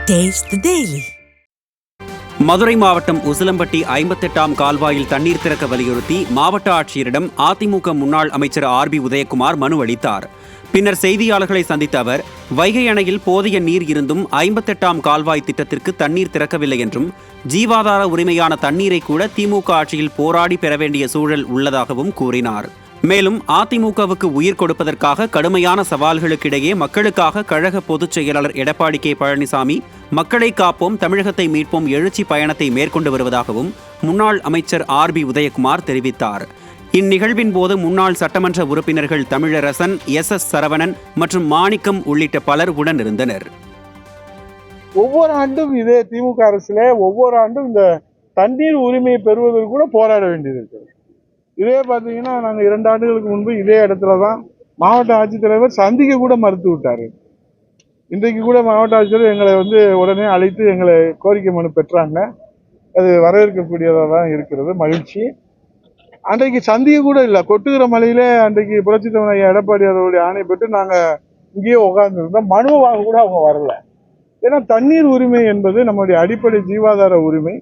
Taste the Daily. Madurai மாவட்டம் உசிலம்பட்டி 58ஆம் கால்வாயில் தண்ணீர் திறக்க வலியுறுத்தி மாவட்ட ஆட்சியரிடம் அதிமுக முன்னாள் அமைச்சர் ஆர்பி உதயகுமார் மனு அளித்தார். பின்னர் செய்தியாளர்களை சந்தித்த அவர், வைகை அணையில் போதிய நீர் இருந்தும் 58ஆம் கால்வாய் திட்டத்திற்கு தண்ணீர் திறக்கவில்லை என்றும், ஜீவாதார உரிமையான தண்ணீரை கூட திமுக ஆட்சியில் போராடி பெற வேண்டிய சூழல் உள்ளதாகவும் கூறினார். மேலும் அதிமுகவுக்கு உயிர் கொடுப்பதற்காக கடுமையான சவால்களுக்கிடையே மக்களுக்காக கழக பொதுச் செயலாளர் எடப்பாடி கே பழனிசாமி மக்களை காப்போம் தமிழகத்தை மீட்போம் எழுச்சி பயணத்தை மேற்கொண்டு வருவதாகவும் முன்னாள் அமைச்சர் ஆர்பி உதயகுமார் தெரிவித்தார். இந்நிகழ்வின் போது முன்னாள் சட்டமன்ற உறுப்பினர்கள் தமிழரசன், எஸ் சரவணன் மற்றும் மாணிக்கம் உள்ளிட்ட பலர் உடன் இருந்தனர். ஒவ்வொரு ஆண்டும் இதே திமுக அரசுல ஒவ்வொரு ஆண்டும் இந்த தண்ணீர் உரிமையை பெறுவதற்கு கூட போராட வேண்டியது இருக்கிறது. இதே பார்த்தீங்கன்னா, நாங்கள் 2 ஆண்டுகளுக்கு முன்பு இதே இடத்துல தான் மாவட்ட ஆட்சித்தலைவர் சந்திக்க கூட மறுத்து விட்டார். இன்றைக்கு கூட மாவட்ட ஆட்சித்தலைவர் எங்களை உடனே அழைத்து எங்களை கோரிக்கை மனு பெற்றாங்க. அது வரவேற்கக்கூடியதாக தான் இருக்கிறது, மகிழ்ச்சி. அன்றைக்கு சந்திக்க கூட இல்லை, கொட்டுகிற மலையில அன்றைக்கு புரட்சித் தலைவர் ஐயா எடப்பாடி அவர்களுடைய ஆணை பெற்று நாங்கள் இங்கேயே உட்கார்ந்துருந்தோம். மனுவாக கூட அவங்க வரல. ஏன்னா தண்ணீர் உரிமை என்பது நம்முடைய அடிப்படை ஜீவாதார உரிமை.